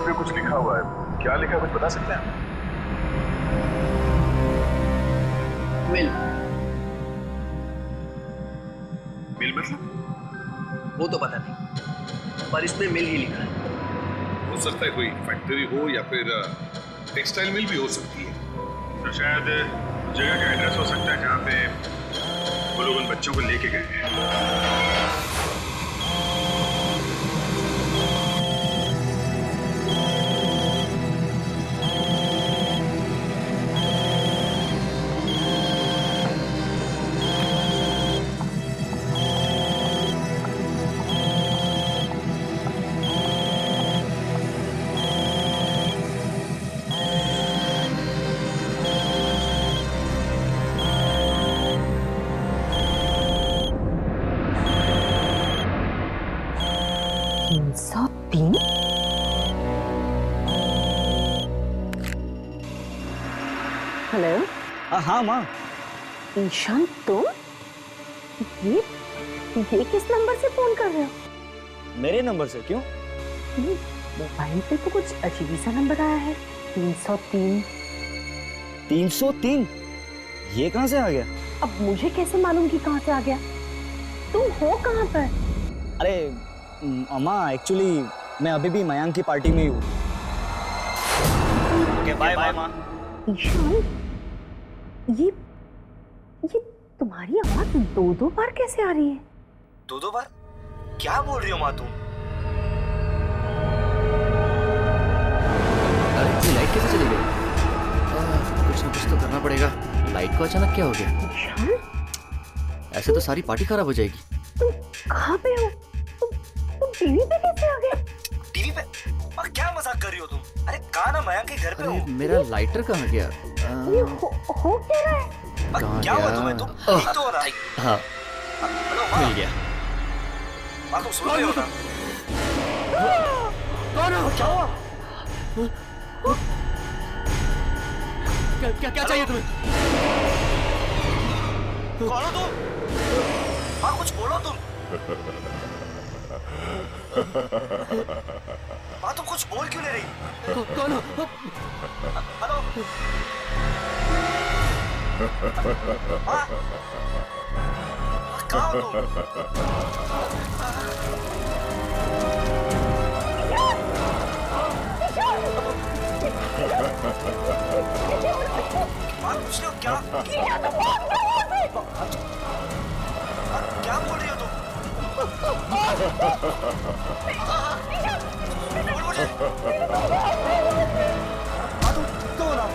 चिट्ठी पे कुछ लिखा हुआ है, क्या लिखा है कुछ बता सकते हैं? मिल मिल मतलब? वो तो पता नहीं, पर इसमें मिल ही लिखा है। हो सकता है कोई फैक्ट्री हो या फिर टेक्सटाइल मिल भी हो सकती है। तो शायद जगह का एड्रेस हो सकता है जहाँ पे वो लोग उन बच्चों को लेके गए हैं। हेलो। हाँ माँ। ईशान तुम ये किस नंबर से फोन कर रहे हो? मेरे नंबर से क्यों? मोबाइल पे तो कुछ अजीब सा नंबर आया है, 303। 303? ये कहाँ से आ गया? अब मुझे कैसे मालूम कि कहाँ से आ गया? तुम हो कहाँ पर? अरे अम्मा, एक्चुअली मैं अभी भी मयांक की पार्टी में ही हूँ। ओके बाय बाय माँ। ईशान, ये तुम्हारी आवाज दो बार कैसे आ रही है? दो बार? क्या बोल रही हो माँ तुम? अरे ये लाइट कैसे चली गई? कुछ ना कुछ तो करना पड़ेगा। लाइट को अचानक क्या हो गया? ईशान, ऐसे तो सारी पार्टी खराब हो जाएगी। तुम कहाँ पे हो? तुम टीवी पे कैसे आ गए? टीवी पे? माँ क्या मजाक कर रही हो तुम? अरे कहाँ ना मयांक के घर पे अरे हो। मेरा लाइटर कहाँ गया? ये हो क्या रहा है? कहाँ क्या हुआ गया? तुम्हें? तुम ठीक तो हो ना? हाँ हेलो मिल माँ, गया। माँ तुम सुन रही हो ना? कौन हो? क्या हुआ? क्या क्या चाहिए तुम्हें? कौन हो तुम? माँ कुछ बोलो तुम। माँ तुम कुछ बोल क्यों नहीं रही? कौन हो? हेलो माँ, कहाँ हो तुम? माँ कुछ नहीं हो क्या? क्या बोल रही हो तुम? बोल मुझे। माँ तुम तो हो ना?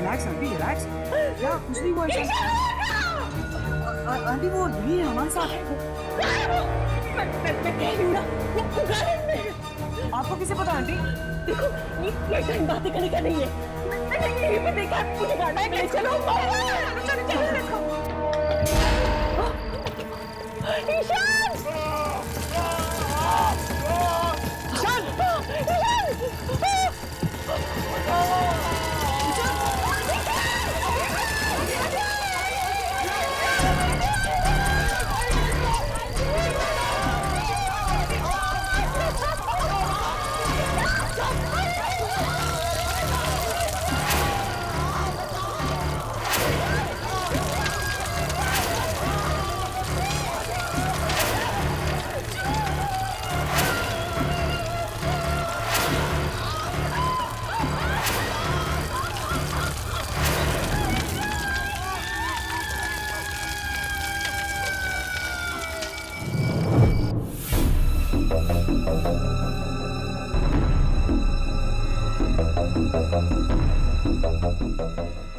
Relax aunty, relax. क्या कुछ नहीं हुआ है। आंटी वो नहीं है हमारे साथ। मैं कह रही हूँ ना, वो गार्डन में। आप आपको किसे पता आंटी? देखो ये टाइम बातें करने का नहीं है। मैंने यहीं पे देखा, मुझे गाना है, चलो चलो चलो देखो। ईशान!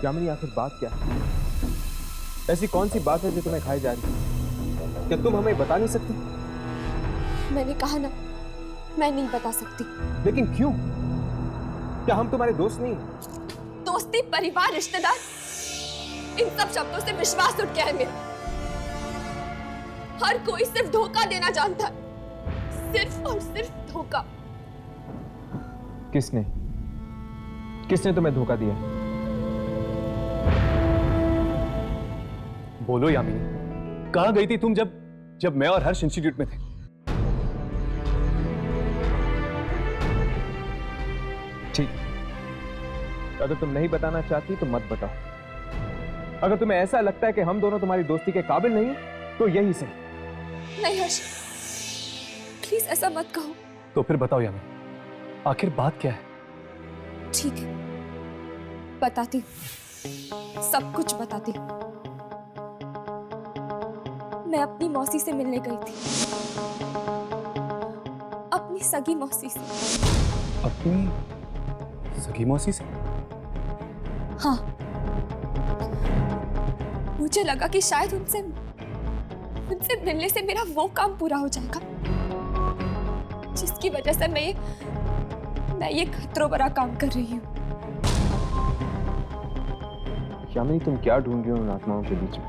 यामिनी, आखिर बात क्या है? ऐसी कौन सी बात है जो तुम्हें खाई जा रही है? क्या तुम हमें बता नहीं सकती? मैंने कहा ना, मैं नहीं बता सकती। लेकिन क्यों? क्या हम तुम्हारे दोस्त नहीं हैं? दोस्ती, परिवार, रिश्तेदार, इन सब शब्दों से विश्वास उठ गया है मेरा। हर कोई सिर्फ धोखा देना जानता है, सिर्फ और सिर्फ धोखा। किसने किसने तुम्हें धोखा दिया? बोलो यामिनी, कहां गई थी तुम जब मैं और हर्ष इंस्टीट्यूट में थे? ठीक, अगर तुम नहीं बताना चाहती तो मत बताओ। अगर तुम्हें ऐसा लगता है कि हम दोनों तुम्हारी दोस्ती के काबिल नहीं तो यही सही। नहीं हर्ष, प्लीज ऐसा मत कहो। तो फिर बताओ यामिनी, आखिर बात क्या है? ठीक है, बताती हूँ, सब कुछ बताती हूँ। मैं अपनी मौसी से मिलने गई थी, अपनी सगी मौसी से। अपनी सगी मौसी से? हाँ, मुझे लगा कि शायद उनसे मिलने से मेरा वो काम पूरा हो जाएगा जिसकी वजह से मैं ये खतरों भरा काम कर रही हूँ। यामिनी, तुम क्या ढूंढ रही हो उन आत्माओं के बीच में?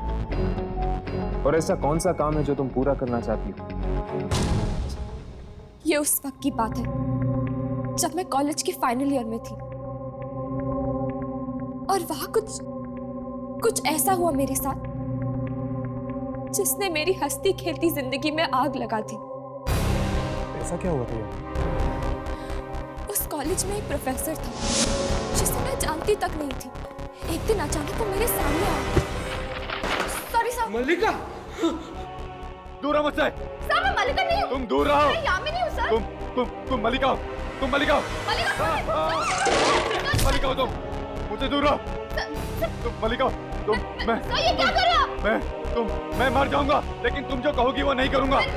और ऐसा कौन सा काम है जो तुम पूरा करना चाहती हो? ये उस वक्त की बात है जब मैं कॉलेज के फाइनल ईयर में थी और वहां कुछ ऐसा हुआ मेरे साथ जिसने मेरी हंसती खेलती जिंदगी में आग लगा दी। ऐसा क्या हुआ था यार? उस कॉलेज में एक प्रोफेसर था जिसे मैं जानती तक नहीं थी। एक दिन अचानक वो मेरे सामने आया। Sorry sir. मल्लिका, दूर रहो मुझसे। सर, मैं मल्लिका नहीं हूँ। तुम दूर रहो। मैं यामिनी हूँ सर। तुम मल्लिका हो। तुम मल्लिका हो। मल्लिका हो तुम। मुझसे दूर रहो। तुम मल्लिका हो। तुम मैं ये क्या कर रहे हो आप? मैं मर जाऊंगा, लेकिन तुम जो कहोगी वो नहीं करूंगा। मैं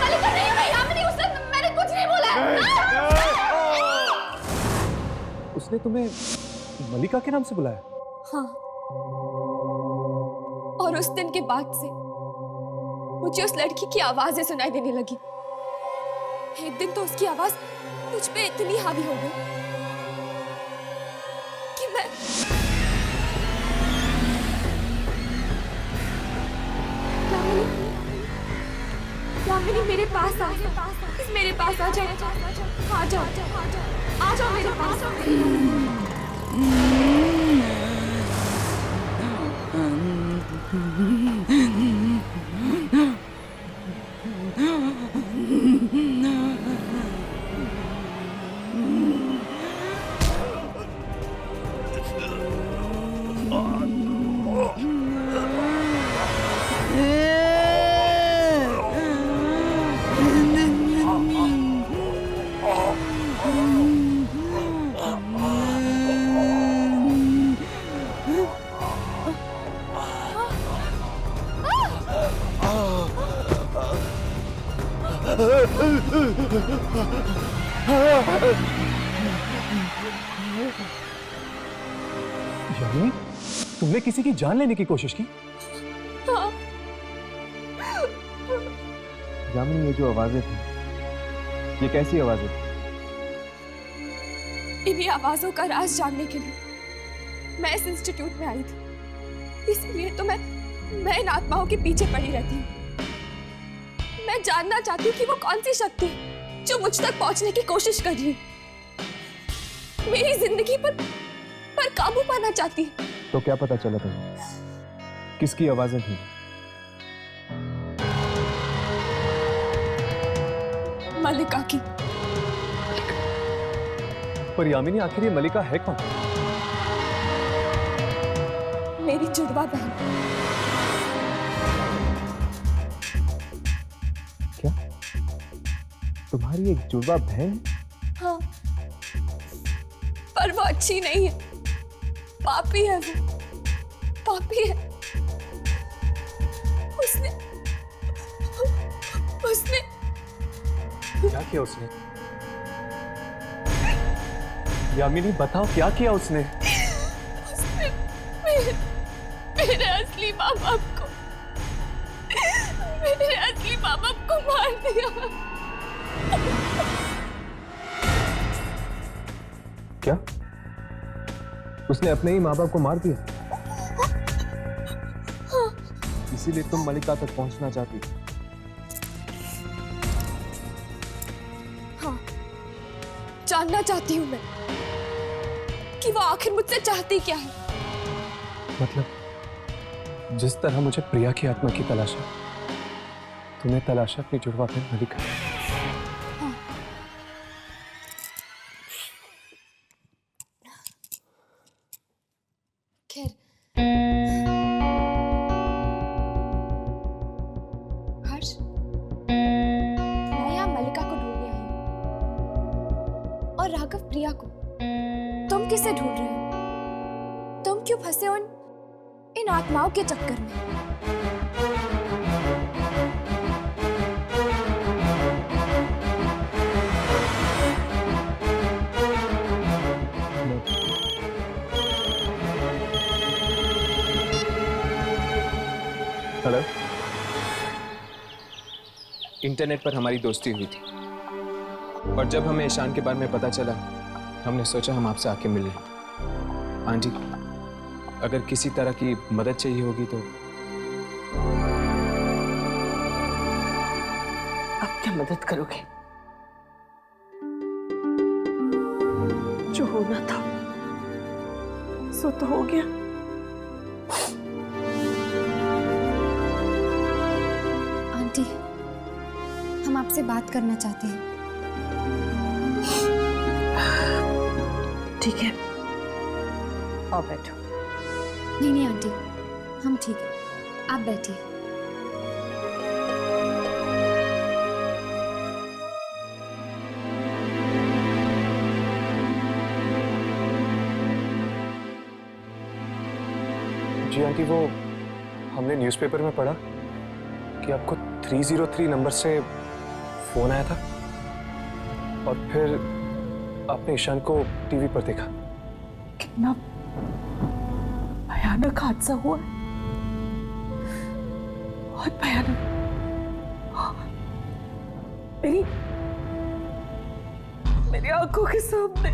मल्लिका नहीं हूँ, मैं यामिनी हूँ सर। मैंने कुछ नहीं बोला है। उसने तुम्हें मल्लिका के नाम से बुलाया? हाँ, और उस दिन के बाद से मुझे उस लड़की की आवाजें सुनाई देने लगी। एक दिन तो उसकी आवाज मुझ पे इतनी हावी हो गई कि मैं यामिनी मेरे पास आ जाओ, मेरे पास आ जाओ, आ जाओ, आ जाओ मेरे पास। यामिनी, तुमने किसी की जान लेने की कोशिश की? यामिनी, ये जो आवाजें थी, ये कैसी आवाजें? इन्हीं आवाजों का राज जानने के लिए मैं इस इंस्टीट्यूट में आई थी। इसीलिए तो मैं इन आत्माओं के पीछे पड़ी रहती हूँ। मैं जानना चाहती हूँ कि वो कौन सी शक्ति है जो मुझ तक पहुंचने की कोशिश कर रही है, मेरी जिंदगी पर काबू पाना चाहती है। तो क्या पता चला तुम्हें किसकी आवाजें थी? मलिका की। पर यामिनी, आखिर ये मलिका है कौन? मेरी जुड़वा बहन। क्या तुम्हारी एक जुड़वा बहन? हाँ, पर वो अच्छी नहीं है, पापी है। वो पापी है। उसने क्या किया उसने? यामिनी बताओ, क्या किया उसने? मेरे असली माँ बाप को मार दिया। क्या उसने अपने ही माँ बाप को मार दिया? इसीलिए तुम मलिका तक पहुंचना चाहती? हाँ, जानना चाहती हूँ मैं कि वो आखिर मुझसे चाहती क्या है। मतलब जिस तरह मुझे प्रिया की आत्मा की तलाश है, तुम्हें तलाश है अपनी जुड़वा बहन मलिका। हाँ। खैर, हर्ष, मैं यहाँ मलिका को ढूंढने आई हूँ और राघव प्रिया को। तुम किसे ढूंढ रहे हो? तुम क्यों फंसे हो इन आत्माओं के चक्कर में? हेलो। इंटरनेट पर हमारी दोस्ती हुई थी और जब हमें ईशान के बारे में पता चला, हमने सोचा हम आपसे आके मिल लें। आंटी, अगर किसी तरह की मदद चाहिए होगी तो। अब क्या मदद करोगे? जो होना था सो तो हो गया। आंटी, हम आपसे बात करना चाहते हैं। ठीक है, आओ बैठो। नहीं आंटी, हम ठीक है, आप बैठिए। जी आंटी, वो हमने न्यूज़पेपर में पढ़ा कि आपको 303 नंबर से फोन आया था और फिर आपने ईशान को टीवी पर देखा। कितना भयानक हादसा हुआ, बहुत भयानक। मेरी आंखों के सामने।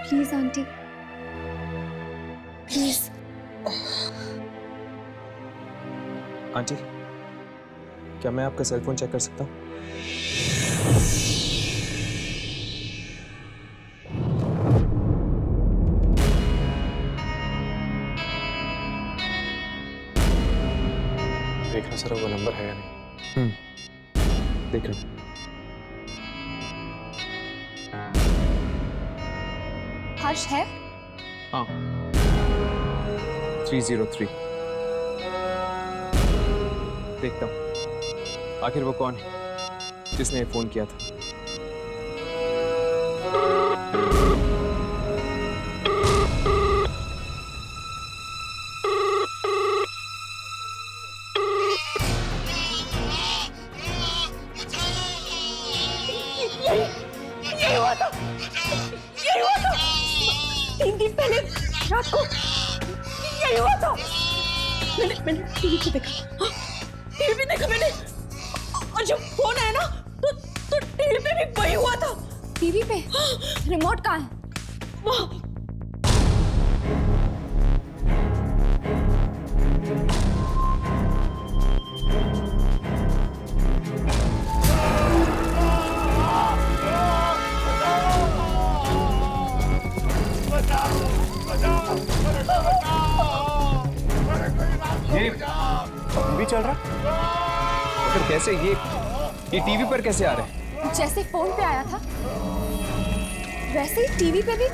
Please aunty, please. आंटी, क्या मैं आपका सेल फोन चेक कर सकता हूँ? देखना सर वो नंबर है या नहीं। देख रहा हूँ। हर्ष है? हाँ, 303। देखता हूँ आखिर वो कौन है जिसने फोन किया था। यही हुआ था 3 दिन पहले रात को। यही हुआ था। मैंने टीवी पे देखा, टीवी पे देखा मैंने, और जब फोन आया ना तो टीवी पे भी वही हुआ था। टीवी पे रिमोट कहाँ है? वहाँ ये टीवी चल रहा? फिर कैसे ये टीवी पर कैसे आ रहे हैं? जैसे फोन पे आया था वैसे ही टीवी पे भी।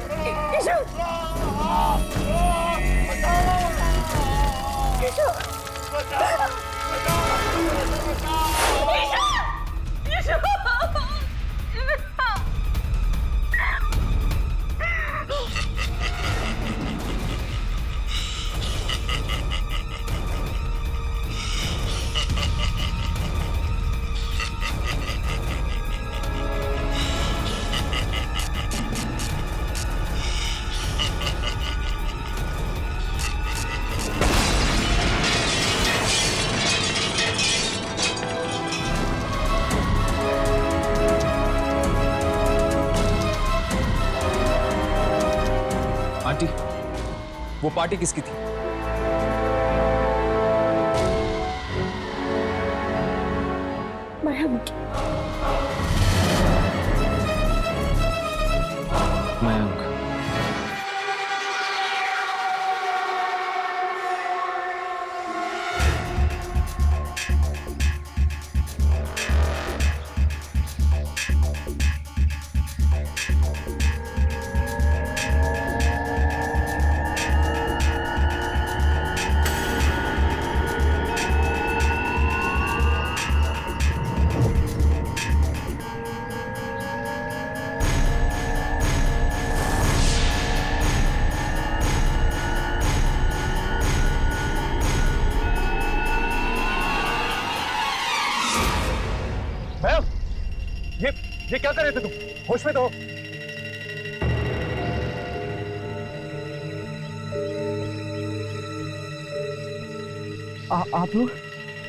आंटी, वो पार्टी किसकी थी? मयंक, मयंक। ये क्या कर रहे थे तुम? होश में तो हो। आप लोग?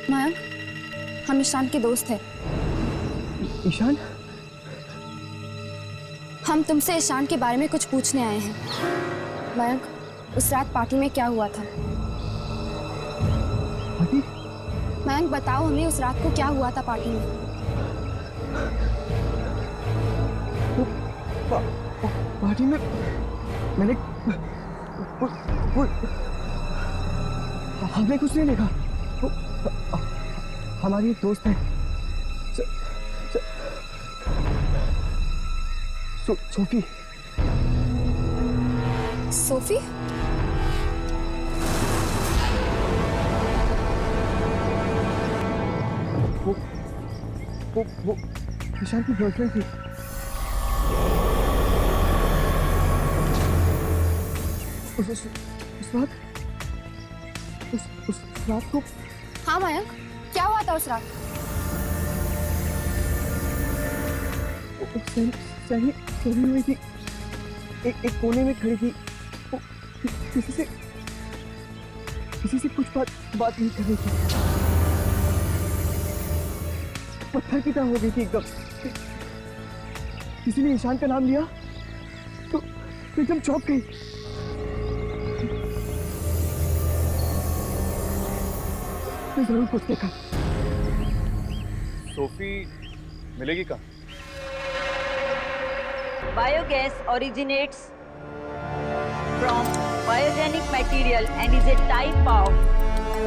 मयंक, हम ईशान के दोस्त हैं। ईशान? हम तुमसे ईशान के बारे में कुछ पूछने आए हैं। मयंक, उस रात पार्टी में क्या हुआ था? मयंक बताओ हमें, उस रात को क्या हुआ था पार्टी में? पार्टी में मैंने हमने कुछ नहीं देखा। हमारी एक दोस्त है सोफी। सोफी? वो ईशान की गर्लफ्रेंड थी। उस रात को। हाँ मयंक, क्या हुआ था उस रात? सही हुई थी, एक कोने में खड़ी थी। वो किसी से कुछ बात नहीं कर रही थी। पत्थर की तरह हो गई थी एकदम। किसी ने ईशान का नाम लिया तो एकदम चौंक गई। मैं जरूर कुछ देखा। सोफी मिलेगी कहाँ? Biogas originates from biogenic material and is a type of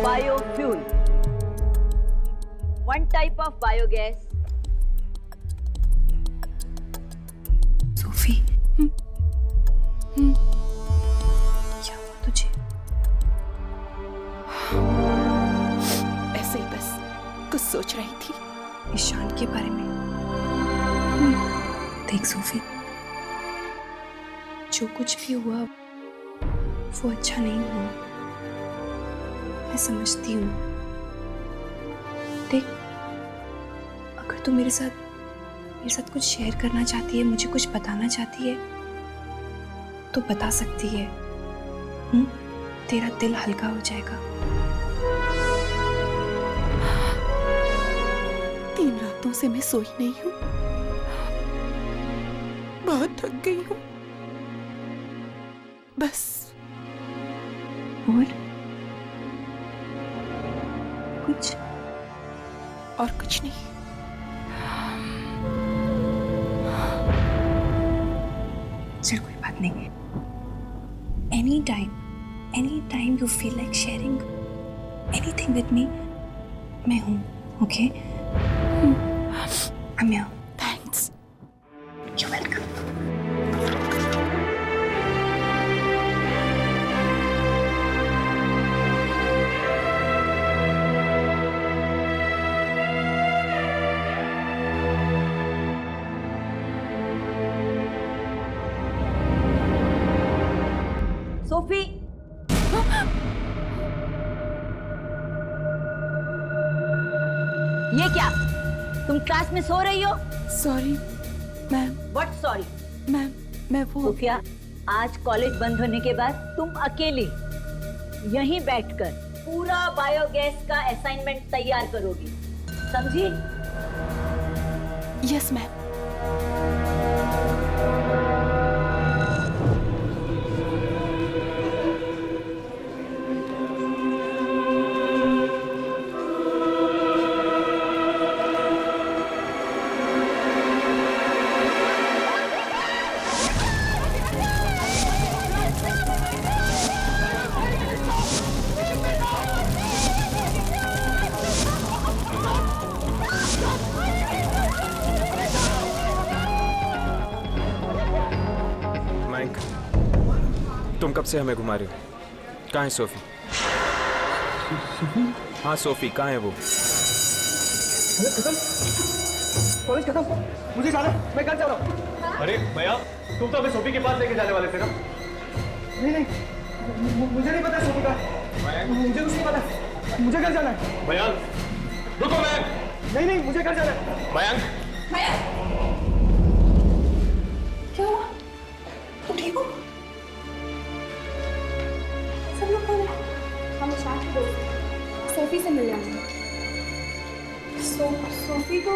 biofuel. One type of biogas. Sophie, क्या हुआ तुझे? ऐसे ही बस कुछ सोच रही थी ईशान के बारे में। देख सोफी, जो कुछ भी हुआ वो अच्छा नहीं हुआ, मैं समझती हूँ। देख, अगर तू मेरे साथ कुछ शेयर करना चाहती है, मुझे कुछ बताना चाहती है तो बता सकती है। तेरा दिल हल्का हो जाएगा। 3 रातों से मैं सोई नहीं हूँ, बहुत थक गई हूँ। बस। और कुछ नहीं। चल कोई बात नहीं। Any time you feel like sharing anything with me, मैं हूँ। Okay, I'm here. Thanks. You're welcome. Sophie, ये क्या? तुम क्लास में सो रही हो? Sorry ma'am. What sorry? Ma'am मैं वो सोफिया, आज कॉलेज बंद होने के बाद तुम अकेली यहीं बैठकर पूरा बायोगैस का असाइनमेंट तैयार करोगी, समझी? Yes ma'am. तुम कब से हमें घुमा रहे हो? कहाँ है सोफी? हाँ सोफी कहाँ है वो? कॉलेज खत्म, मुझे जाना, मैं घर जा रहा हूँ। अरे भैया, तुम तो हमें सोफी के पास लेके जाने वाले थे ना? नहीं, मुझे नहीं पता सोफी का। मुझे कुछ नहीं पता, मुझे घर जाना है। भैया रुको, मैं नहीं, मुझे घर जाना है। मयंक, क्या हुआ? तुम ठीक हो? सब लोग कौन है? हम साथ में दोस्त हैं। सोफी से मिल रहे हैं। सोफी तो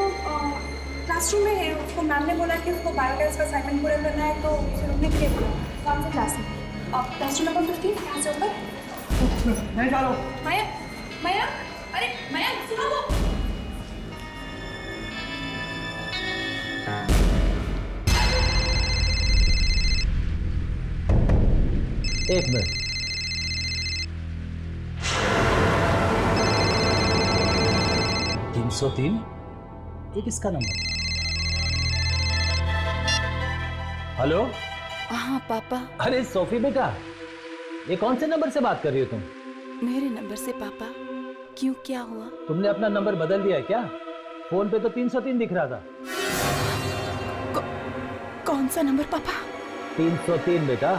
क्लासरूम में है। उसको मैम ने बोला कि उसको बायोगैस का असाइनमेंट पूरा करना है, तो उसे रुकने के लिए बोला। कौन से क्लास में? क्लासरूम नंबर 15, यहाँ से ऊपर। मैं जा रहा हूँ। मयंक, अरे मयंक सुनो तो। एक मिनट। तीन ये किसका नंबर? हेलो। हाँ पापा। अरे सोफी बेटा, ये कौन से नंबर से बात कर रही हो तुम? मेरे नंबर से पापा। क्यों, क्या हुआ? तुमने अपना नंबर बदल दिया है क्या? फोन पे तो 303 दिख रहा था। कौन सा नंबर पापा? 303 बेटा।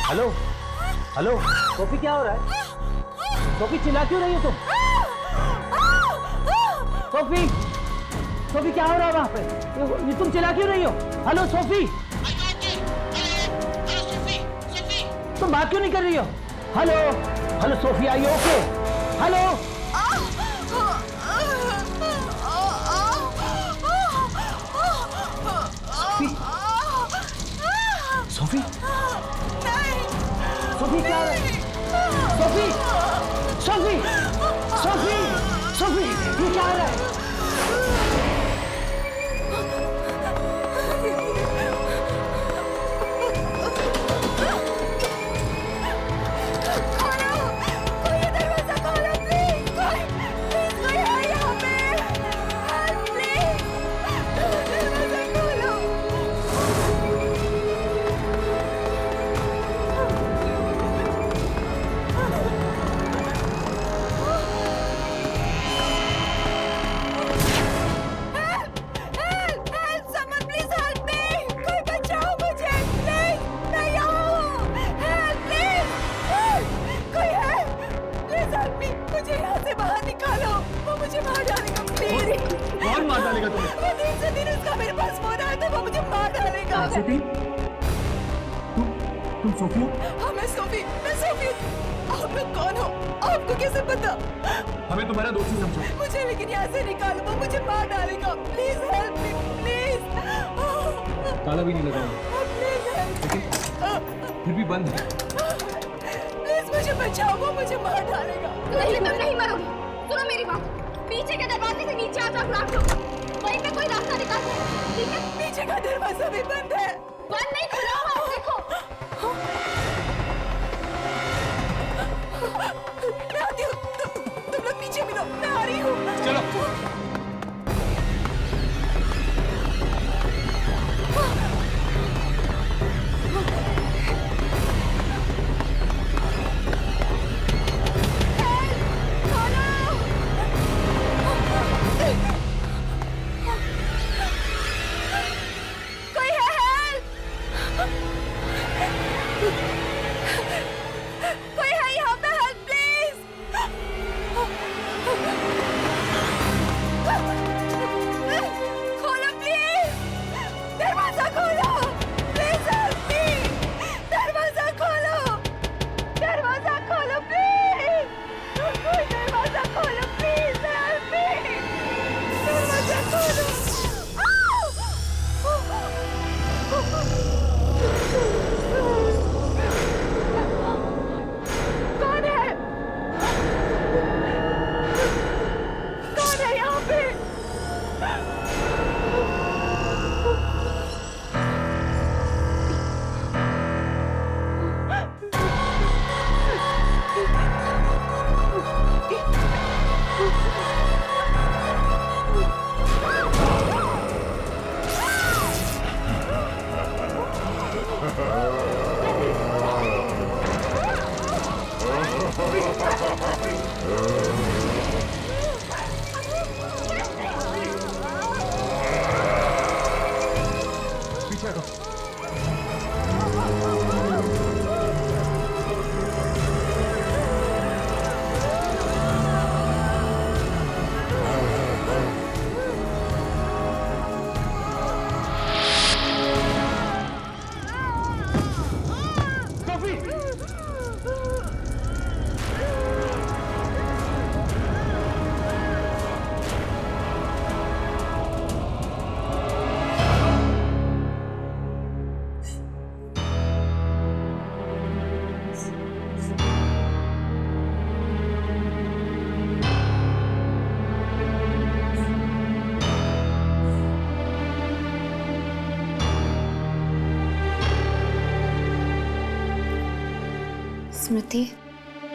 हेलो हेलो, सोफी क्या हो रहा है? सोफी चिल्ला क्यों रही हो तुम? सोफी, सोफी क्या हो रहा है वहां पे? ये तुम चिल्ला क्यों रही हो? हेलो सोफी, तुम बात क्यों नहीं कर रही हो? हेलो हेलो सोफी, आई ओके? हेलो सोफी, सोफी क्या हो रहा है? सोफी, सोफी, सोफी, सोफी, ये क्या हो रहा है? कौन मार डालेगा तुम्हें? वो दिन से दिन उसका मेरे पास फोन आया था, वो मुझे मार डालेगा। बात है? तुम सोफी हो? हाँ मैं सोफी हूँ। आप लोग कौन हो? आपको कैसे पता? हमें तुम्हारा दोस्त ही समझो। मुझे लेकिन यहाँ से निकालो, वो मुझे मार डालेगा। Please help me, please. ताला भी नहीं लगा है, प्लीज हेल्प। फिर भी बंद है। प्लीज मुझे बचाओ, वो मुझे मार डालेगा। नहीं, तुम नहीं मरोगी। सुनो मेरी बात, पीछे के दरवाजे से नीचे आ जाओ, रात को वहीं पे कोई रास्ता निकालते हैं, ठीक है? पीछे का दरवाजा भी बंद है। बंद नहीं, खुला हुआ है, देखो। मैं आती हूँ, तुम लोग पीछे मिलो, मैं आ रही हूँ। चलो। कोई है? हेल्प! कोई है यहाँ पे? Help please! खोलो प्लीज! दरवाजा खोलो! Please help me! दरवाजा खोलो! दरवाजा खोलो प्लीज! दरवाजा खोलो प्लीज! Help me! दरवाजा खोलो! कौन है? कौन है यहाँ पे? पीछे हटो।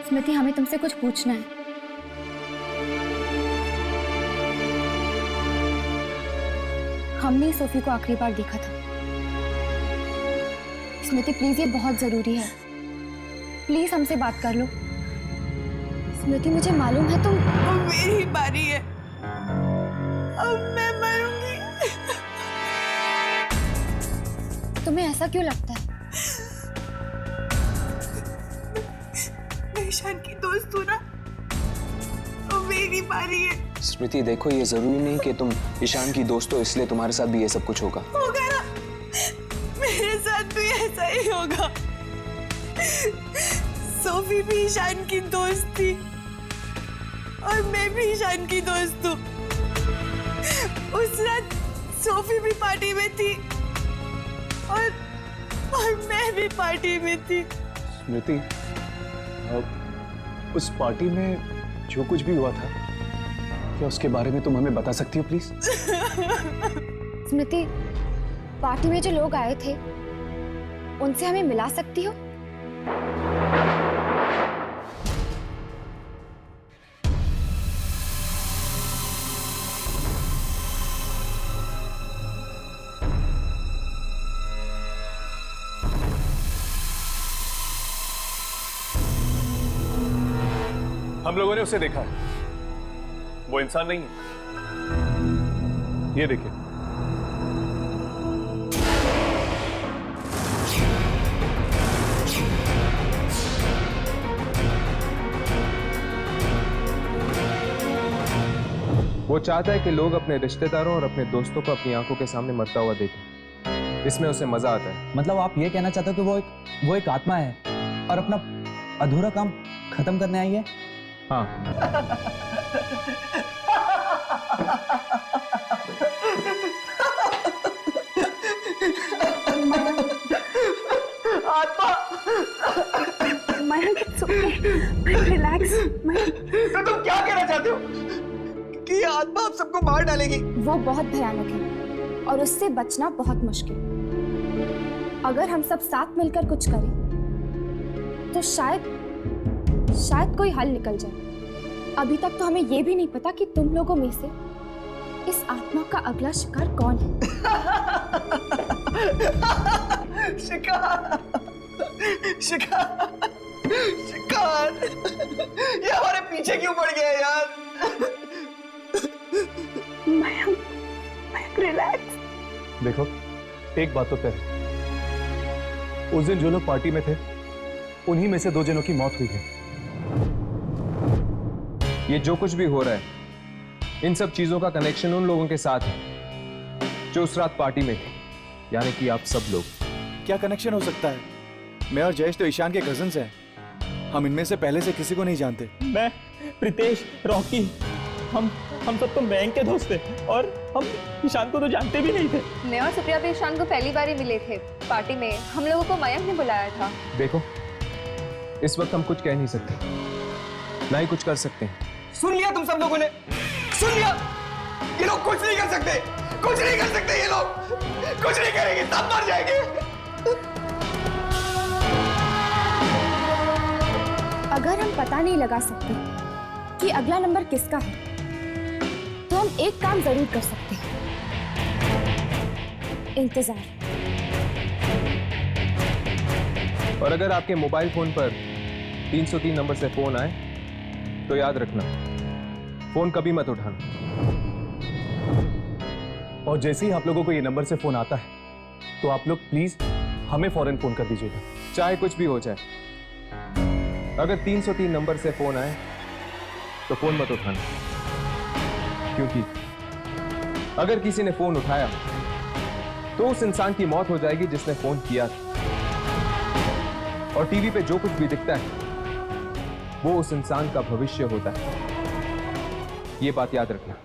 स्मृति, हमें तुमसे कुछ पूछना है। हमने सोफी को आखिरी बार देखा था। स्मृति प्लीज, ये बहुत जरूरी है। प्लीज हमसे बात कर लो। स्मृति, मुझे मालूम है तुम। अब मेरी बारी है, अब मैं मरूंगी। तुम्हें ऐसा क्यों लगता है? मैं ईशान की दोस्त हूँ ना, अब मेरी बारी है। स्मृति देखो, ये जरूरी नहीं कि तुम ईशान की दोस्त हो इसलिए तुम्हारे साथ भी ये सब कुछ होगा। होगा ना, मेरे साथ भी ऐसा ही होगा। सोफी भी ईशान की दोस्त थी और मैं भी ईशान की दोस्त हूँ। उस रात सोफी भी पार्टी में थी और मैं भी पार्टी में थी। स्मृति, उस पार्टी में जो कुछ भी हुआ था, क्या उसके बारे में तुम हमें बता सकती हो प्लीज? स्मृति, पार्टी में जो लोग आए थे उनसे हमें मिला सकती हो? हम लोगों ने उसे देखा है, वो इंसान नहीं है। ये देखिए। वो चाहता है कि लोग अपने रिश्तेदारों और अपने दोस्तों को अपनी आंखों के सामने मरता हुआ देखें। इसमें उसे मजा आता है। मतलब आप ये कहना चाहते हो कि वो एक आत्मा है और अपना अधूरा काम खत्म करने आई है? हाँ। Mayank, it's okay. Mayank, relax. Mayank, तो तुम क्या कहना चाहते हो कि ये आत्मा आप सबको मार डालेगी? वो बहुत भयानक है और उससे बचना बहुत मुश्किल। अगर हम सब साथ मिलकर कुछ करें तो शायद कोई हल निकल जाए। अभी तक तो हमें ये भी नहीं पता कि तुम लोगों में से इस आत्मा का अगला शिकार कौन है। शिकार, शिकार, शिकार, ये हमारे पीछे क्यों पड़ गया यार? मयंक, रिलैक्स। देखो, एक बात तो तय है, उस दिन जो लोग पार्टी में थे उन्हीं में से 2 जनों की मौत हुई है। ये जो कुछ भी हो रहा है, इन सब चीजों का कनेक्शन उन लोगों के साथ है जो उस रात पार्टी में थे, यानी कि आप सब लोग। क्या कनेक्शन हो सकता है? मैं और जयेश तो ईशान के कजिन्स हैं। हम इनमें से पहले से किसी को नहीं जानते। मैं, प्रीतेश, रॉकी, हम सब तो मयंक के दोस्त थे और हम ईशान को तो जानते भी नहीं थे। मैं और सुप्रिया भी ईशान को पहली बार ही मिले थे पार्टी में। हम लोगों को मयंक ने बुलाया था। देखो, इस वक्त हम कुछ कह नहीं सकते, ना ही कुछ कर सकते हैं। सुन लिया तुम सब लोगों ने? सुन लिया? ये लोग कुछ नहीं कर सकते, कुछ नहीं कर सकते। ये लोग कुछ नहीं करेंगे, सब मर जाएंगे। अगर हम पता नहीं लगा सकते कि अगला नंबर किसका है, तो हम एक काम जरूर कर सकते हैं, इंतजार। और अगर आपके मोबाइल फोन पर 303 नंबर से फोन आए तो याद रखना, फोन कभी मत उठाना। और जैसे ही आप लोगों को ये नंबर से फोन आता है तो आप लोग प्लीज हमें फौरन फोन कर दीजिएगा, चाहे कुछ भी हो जाए। अगर 303 नंबर से फोन आए तो फोन मत उठाना, क्योंकि अगर किसी ने फोन उठाया तो उस इंसान की मौत हो जाएगी जिसने फोन किया था। और टीवी पे जो कुछ भी दिखता है वो उस इंसान का भविष्य होता है, ये बात याद रखना।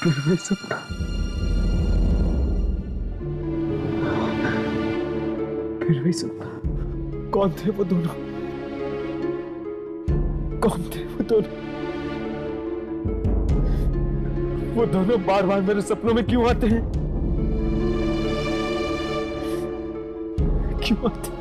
फिर वही सपना, फिर वही सपना। कौन थे वो दोनों? कौन थे वो दोनों? वो दोनों बार बार मेरे सपनों में क्यों आते हैं? क्यों आते हैं?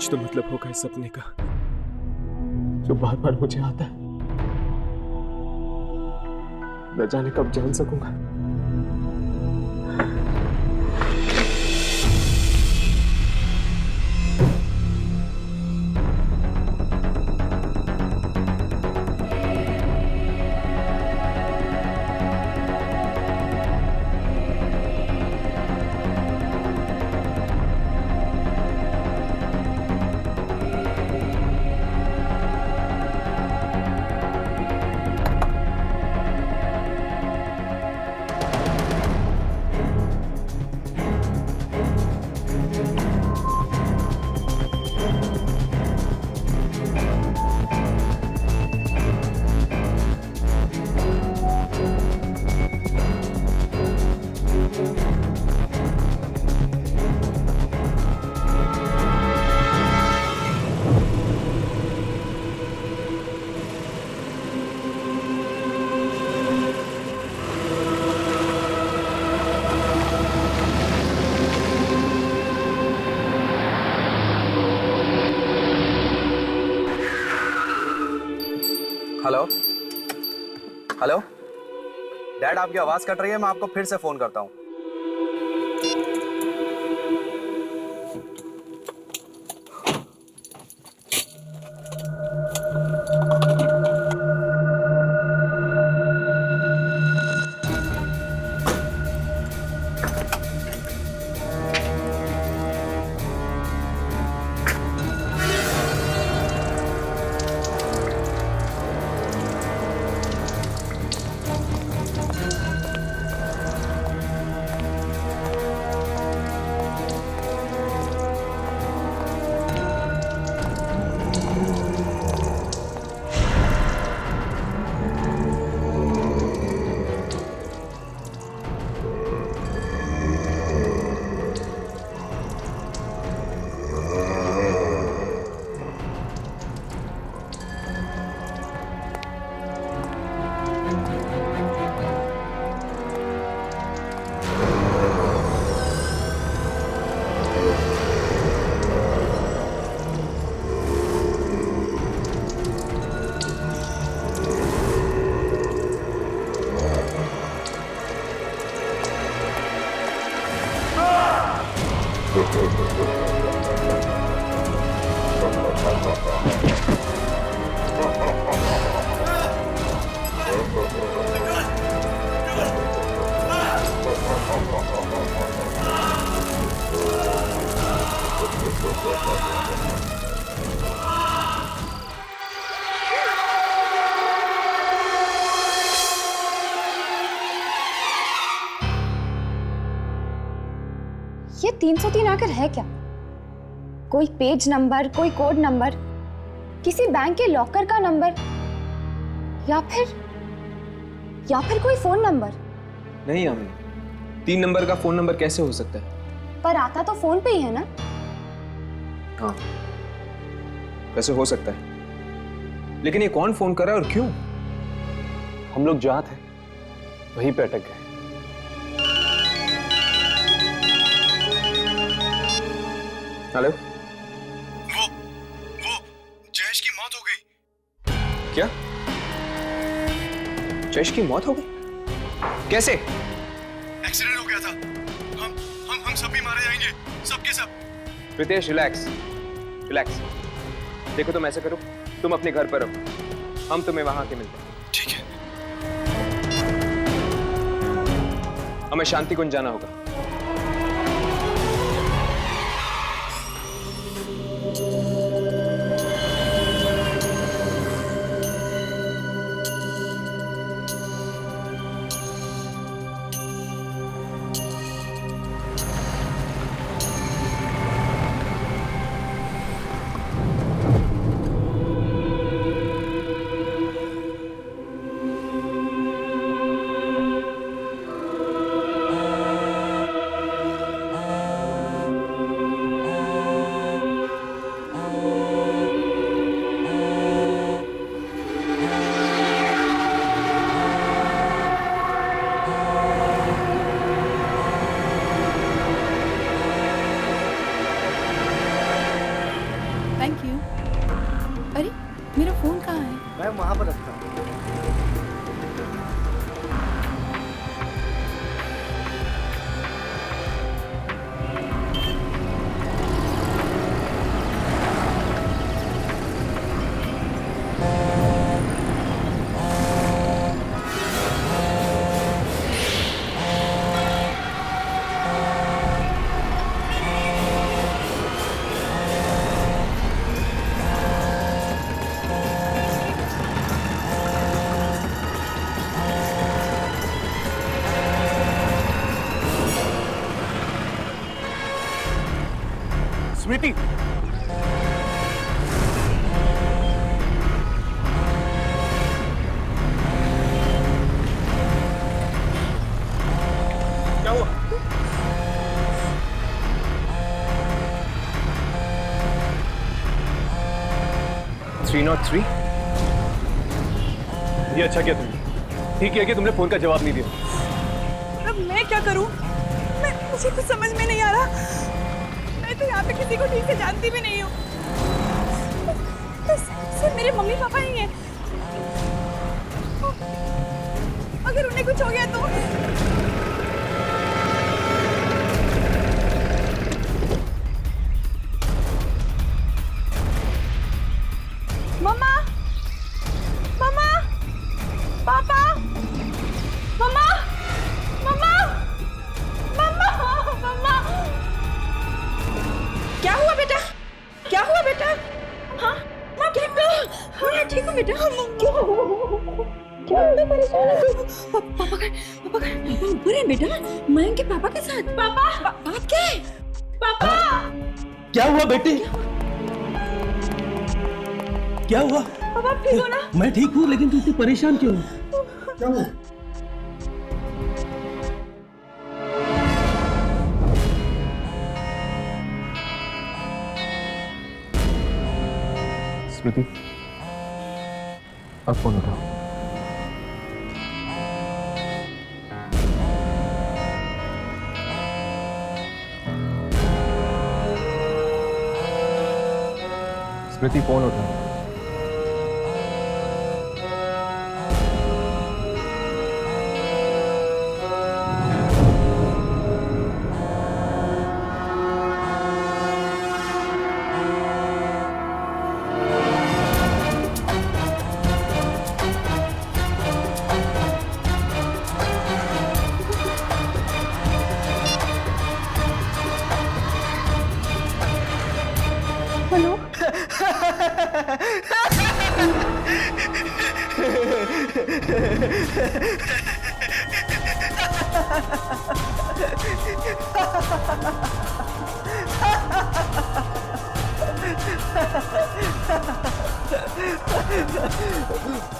कुछ तो मतलब होगा इस सपने का जो बार बार मुझे आता है। न जाने कब जान सकूंगा। हेलो हेलो डैड, आपकी आवाज कट रही है, मैं आपको फिर से फोन करता हूँ। ये 303 आखिर है क्या? कोई पेज नंबर, कोई कोड नंबर, किसी बैंक के लॉकर का नंबर, या फिर कोई फोन नंबर? नहीं अम्मी, 3 नंबर का फोन नंबर कैसे हो सकता है? पर आता तो फोन पे ही है ना? हाँ, वैसे हो सकता है, लेकिन ये कौन फोन कर रहा है और क्यों? हम लोग जहाँ थे वहीं पे अटक गए। हेलो, वो जयेश की मौत हो गई। क्या? जयेश की मौत हो गई? कैसे? एक्सीडेंट हो गया था। हम सब भी मारे जाएंगे, सबके सब। Pritesh relax relax. देखो तुम ऐसे करो, तुम अपने घर पर रहो, हम तुम्हें वहां के मिलते हैं। ठीक है। हमें शांति कुंज जाना होगा। मेरा फोन कहाँ है? मैं वहां पर रखता हूँ। स्मृति, क्या हुआ? Three not three. ये अच्छा किया तुमने, ठीक है कि तुमने फोन का जवाब नहीं दिया। अब मैं क्या करूं? मुझे कुछ समझ में नहीं आ रहा। मैं तो यहाँ पे किसी को ठीक से जानती भी नहीं हूँ। सिर्फ मेरे मम्मी पापा ही हैं। अगर उन्हें कुछ हो गया तो? मम्मा, मम्मा, पापा, मम्मा, मम्मा, मम्मा, मम्मा। क्या हुआ बेटा? क्या हुआ बेटा? हाँ, मैं ठीक हूँ। मैं ठीक हूँ बेटा। क्या हुआ? परेशान है तू? पापा का ऊपर है बेटा। मयंक के पापा के साथ। पापा, आप क्या? पापा, क्या हुआ बेटे? क्या हुआ? पापा आप ठीक हो ना? मैं ठीक हूँ, लेकिन तू इतनी परेशान क्यों? क्या हुआ? स्मृति, अब फोन उठाओ। स्मृति, फोन उठाओ। हेलो।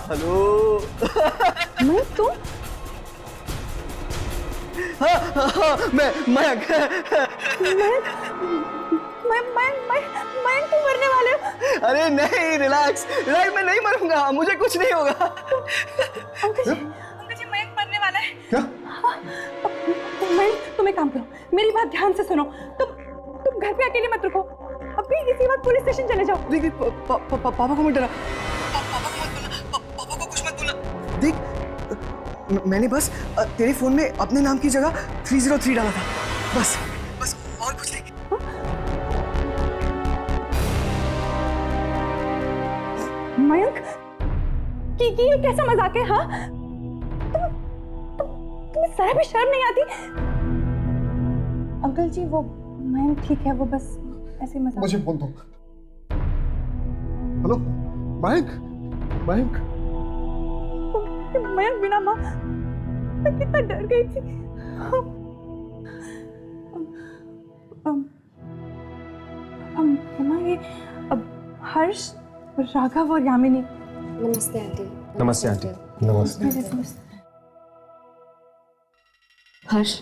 हेलो। मैं तू? हाँ, मैं तू मरने वाले हो? अरे नहीं, रिलैक्स, मैं नहीं मरूंगा, मुझे कुछ नहीं होगा। अंकल जी मयंक मरने वाला है। क्या? मयंक, तुम एक काम करो, मेरी बात ध्यान से सुनो। तुम घर पे अकेले मत रुको, अभी इसी वक्त पुलिस स्टेशन चले जाओ। देख पापा को मत डरा, पापा को कुछ मत बोलना। देख, मैंने बस तेरे फोन में अपने नाम की जगह 303 डाला था, बस और कुछ नहीं। मयंक, कि ये कैसा मजाक है? हाँ, तुम्हें जरा भी शर्म नहीं आती? अंकल जी, वो मयंक ठीक है, वो बस ऐसे मजाक। मुझे फोन दो। हेलो, मयंक। मयंक बिना माँ, मैं कितना डर गई थी। माँ, ये हर्ष, राघव और यामिनी। नमस्ते आंटी। नमस्ते आंटी। नमस्ते। हर्ष,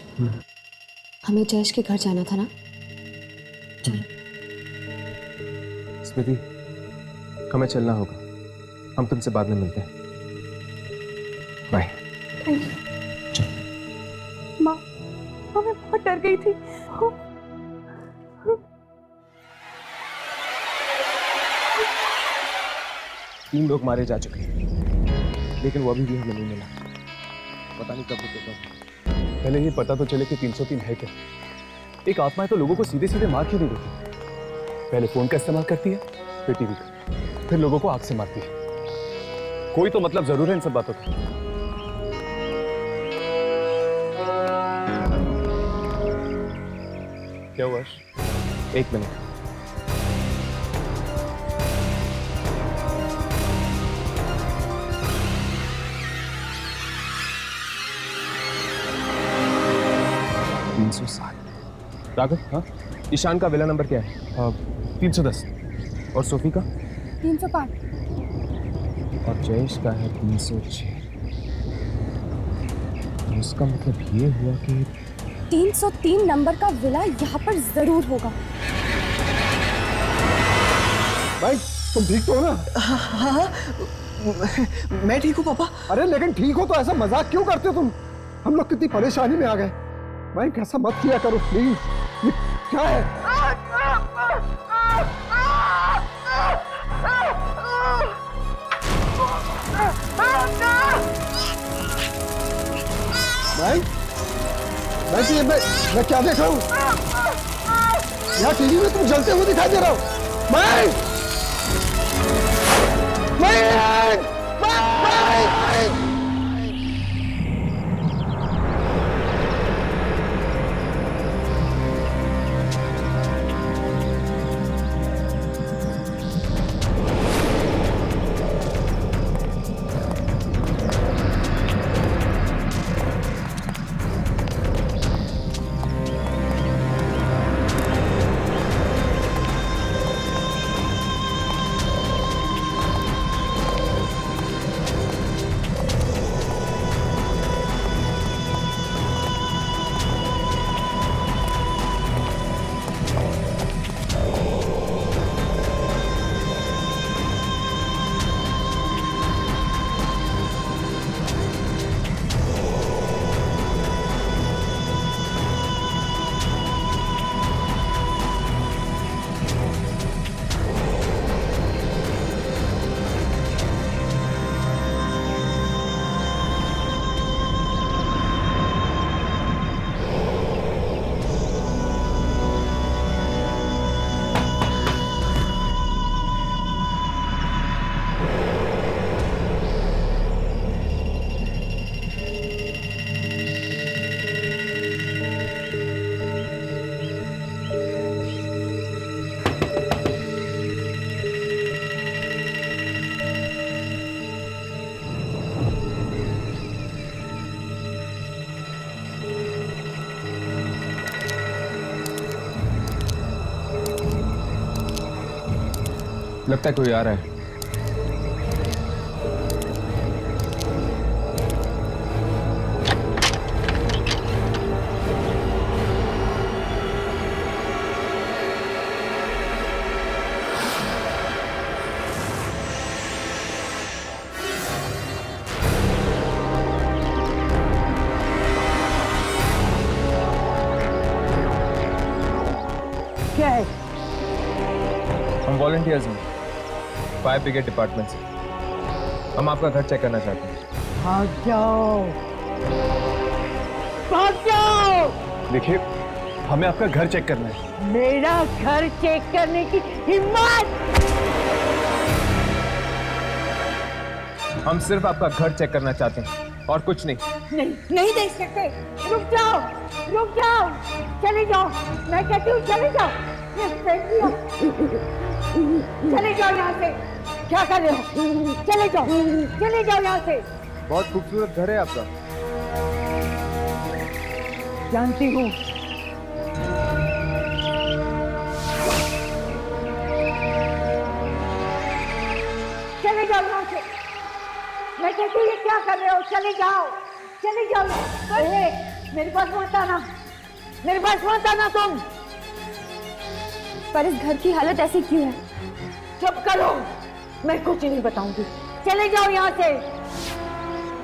हमें जयेश के घर जाना था ना? चलो। स्मृति, हमें चलना होगा, हम तुमसे बाद में मिलते हैं। बाय। माँ, मैं बहुत डर गई थी। 3 लोग मारे जा चुके हैं, लेकिन वो अभी भी हमें नहीं मिला। पता नहीं कब रुकेगा। पहले ये पता तो चले कि 303 है क्या। एक आत्मा है तो लोगों को सीधे सीधे मार क्यों नहीं देती? पहले फोन का इस्तेमाल करती है, फिर टीवी का, फिर लोगों को आग से मारती है। कोई तो मतलब जरूर है इन सब बातों का। क्या हुआ? 1 मिनट। राघव, हाँ, ईशान का विला नंबर क्या है? 310। और सोफी का? 305। और जयेश का है 306। तो इसका मतलब ये हुआ कि 303 नंबर का विला यहाँ पर जरूर होगा। भाई तुम ठीक तो हो ना? हाँ, मैं ठीक हूँ पापा। अरे लेकिन ठीक हो तो ऐसा मजाक क्यों करते हो तुम? हम लोग कितनी परेशानी में आ गए। भाई ऐसा मत किया करो प्लीज। ये क्या है? भाई ये मैं क्या देख रहा हूँ? यहाँ टीवी में तुम जलते हुए दिखाई दे रहा हो। भाई लगता है कोई आ रहा है। क्या है? हम वॉलंटियर्स हैं, फायर ब्रिगेड डिपार्टमेंट से। हम आपका घर चेक करना चाहते हैं। भाग जाओ, भाग जाओ। देखिए, हमें आपका घर चेक करना है। मेरा घर चेक करने की हिम्मत? हम सिर्फ आपका घर चेक करना चाहते हैं और कुछ नहीं। नहीं देख सकते। रुक जाओ, रुक जाओ, चले जाओ। मैं कहती हूँ चले जाओ। चले जाओ यहाँ से। क्या कर रहे हो? चले जाओ, चले जाओ यहाँ से। बहुत खूबसूरत घर है आपका। जानती हूँ। चले जाओ यहाँ से। मैं कहती हूँ ये क्या कर रहे हो? चले जाओ, चले जाओ। मेरे पास मत आना, मेरे पास मत आना तुम। पर इस घर की हालत ऐसी क्यों है? चुप करो, मैं कुछ नहीं बताऊंगी। चले जाओ यहाँ से।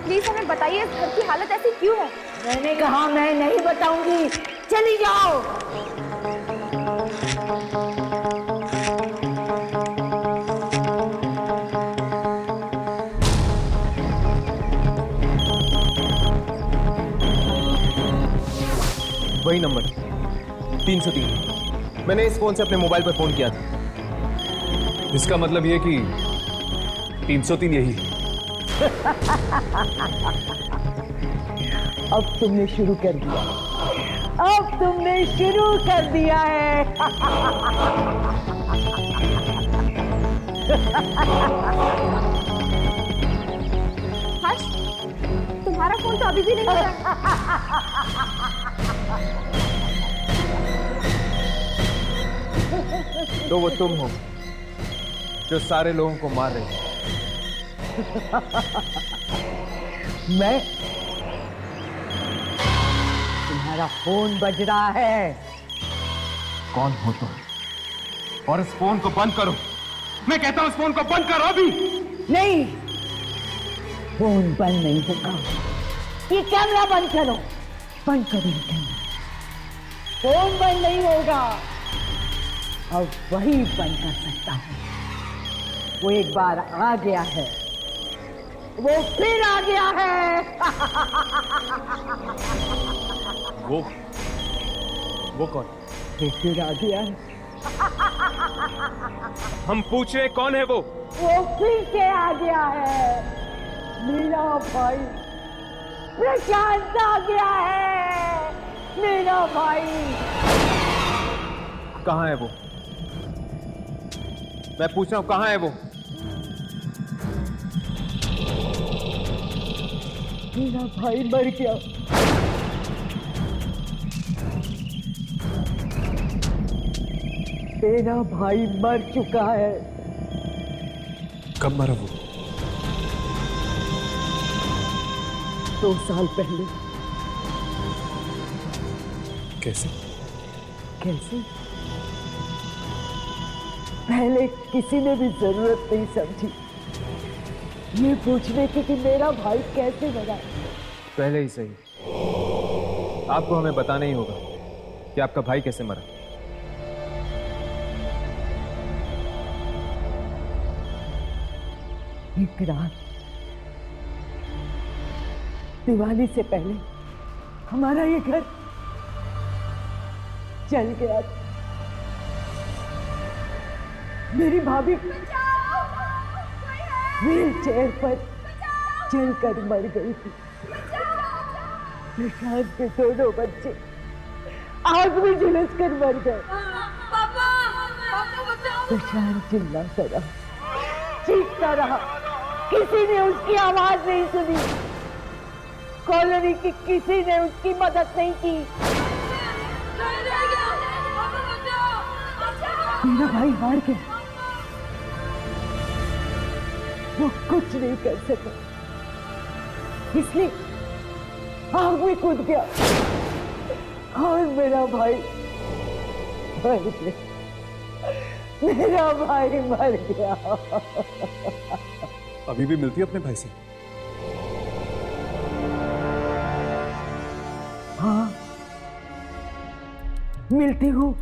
प्लीज हमें बताइए इस घर की हालत ऐसी क्यों है? मैंने कहा मैं नहीं बताऊंगी। चली जाओ। वही नंबर 303। मैंने इस फोन से अपने मोबाइल पर फोन किया था। इसका मतलब ये कि 303 यही है। अब तुमने शुरू कर दिया, अब तुमने शुरू कर दिया है। हर्ष, तुम्हारा फोन तो अभी भी नहीं आया। तो वो तुम हो जो सारे लोगों को मार रहे हो। मैं? तुम्हारा फोन बज रहा है। कौन हो तुम? और इस फोन को बंद करो। मैं कहता हूं इस फोन को बंद करो अभी। नहीं, फोन बंद नहीं होगा। ये कैमरा बंद करो, बंद करो ये कैमरा। फोन बंद नहीं होगा। अब वही बंद कर सकता है। वो एक बार आ गया है, वो फिर आ गया है। वो कौन? वो फिर आ गया है। हम पूछ रहे कौन है वो? वो फिर से आ गया है। मेरा भाई प्रशांत आ गया है। मेरा भाई। कहाँ है वो? मैं पूछ रहा हूं कहाँ है वो? मेरा भाई मर गया। मेरा भाई मर चुका है। कब मरा वो? 2 साल पहले। कैसे? कैसे? पहले किसी ने भी जरूरत नहीं समझी ये पूछने की कि मेरा भाई कैसे मरा। पहले ही सही, आपको हमें बताना ही होगा कि आपका भाई कैसे मरा। एक रात दिवाली से पहले हमारा ये घर जल गया। मेरी भाभी व्हील चेयर पर जलकर मर गई थी। प्रशांत के दोनों बच्चे आग में झुलस कर मर गए। प्रशांत चिल्लाता रहा, चीखता रहा, किसी ने उसकी आवाज नहीं सुनी। कॉलोनी की किसी ने उसकी मदद नहीं की। मेरा भाई हार गया, वो कुछ नहीं कर सका, इसलिए आग में कूद गया और मेरा भाई मर गया। मेरा भाई मर गया। अभी भी मिलती है अपने भाई से? हाँ, मिलती हूँ।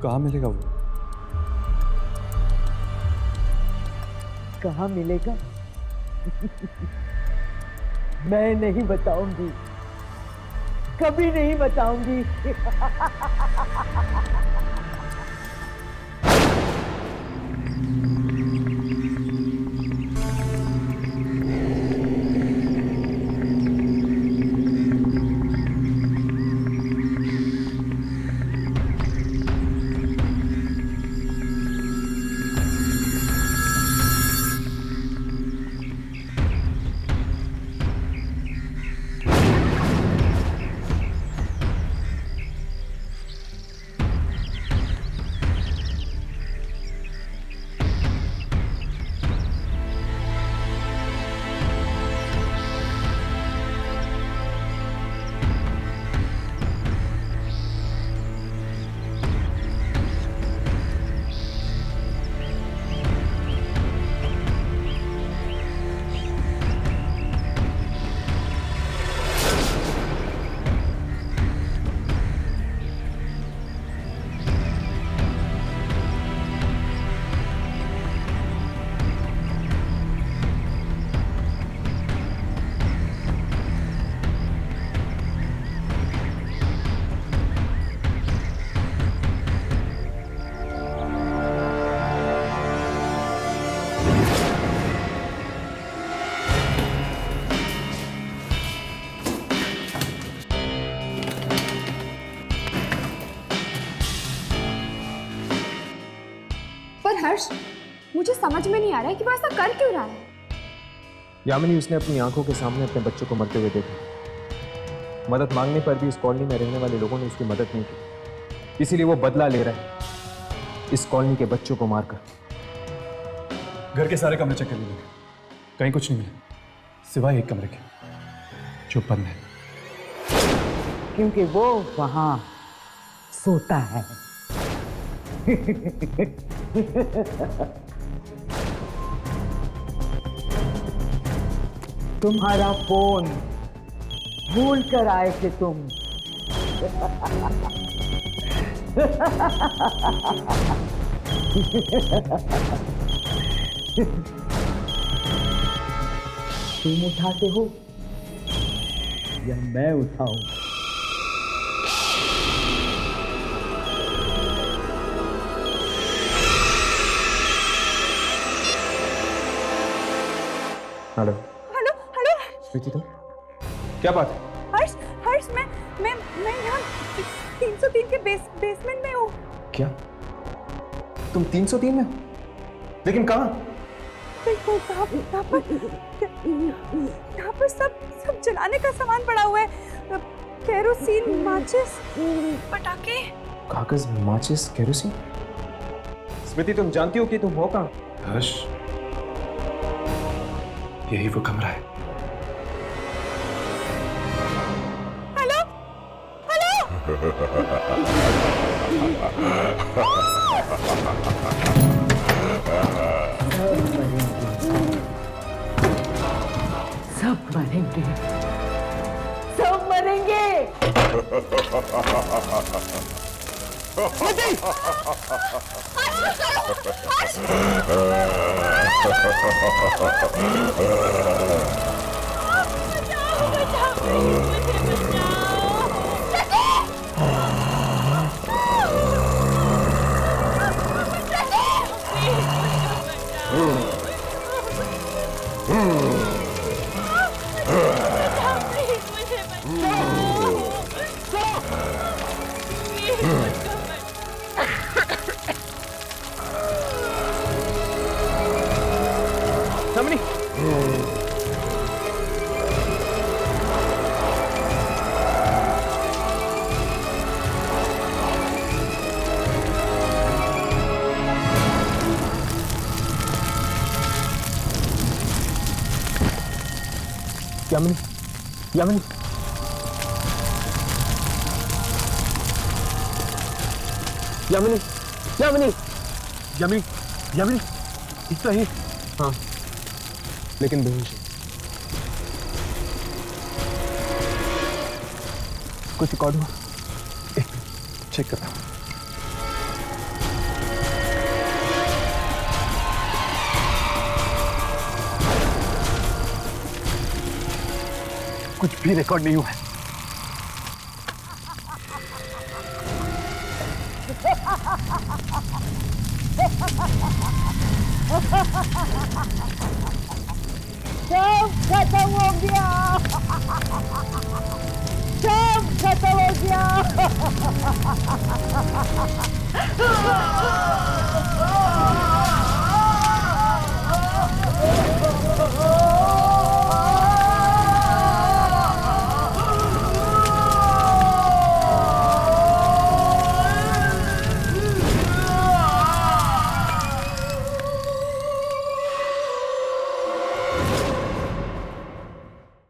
कहाँ मिलेगा वो? कहाँ मिलेगा? मैं नहीं बताऊंगी, कभी नहीं बताऊंगी। पर हर्ष, मुझे समझ में नहीं आ रहा है कि वो ऐसा कर क्यों रहा है। यामिनी, उसने अपनी आंखों के सामने अपने बच्चों को मरते हुए देखा। मदद मांगने पर भी इस कॉलोनी में रहने वाले लोगों ने उसकी मदद नहीं की, इसीलिए वो बदला ले रहा है इस कॉलोनी के बच्चों को मारकर। घर के सारे कमरे चेक कर लिए, कहीं कुछ नहीं मिला सिवाय एक कमरे के जो बंद है, क्योंकि वो वहां सोता है। तुम्हारा फोन भूल कर आए थे तुम। तुम उठाते हो या मैं उठाऊं? हेलो हेलो हेलो स्वीटी, तुम क्या बात है? हर्ष हर्ष, मैं यहाँ 303 के बेसमेंट में हूँ। क्या तुम 303 में? लेकिन कहाँ? देखो यहाँ पर सब जलाने का सामान पड़ा हुआ है। केरोसिन, माचिस, पटाखे। कागज, माचिस, केरोसिन। स्मृति, तुम जानती हो कि तुम हो कहाँ? हर्ष, यही वो कमरा है। Hello hello. सब मरेंगे, सब मरेंगे। यामिनी, यामिनी, यामिनी, यामिनी, यामिनी, यामिनी, यामिनी, ठीक तो है? हाँ, लेकिन बेहोश है। कुछ रिकॉर्ड हुआ? एक मिनट चेक करता हूँ। कुछ भी रिकॉर्ड नहीं हुआ है। सब खत्म हो गया, सब खत्म हो गया।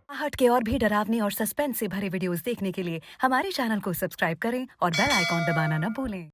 हट के और भी डरावनी और सस्पेंस से भरे वीडियोस देखने के लिए हमारे चैनल को सब्सक्राइब करें और बेल आइकॉन दबाना न भूलें।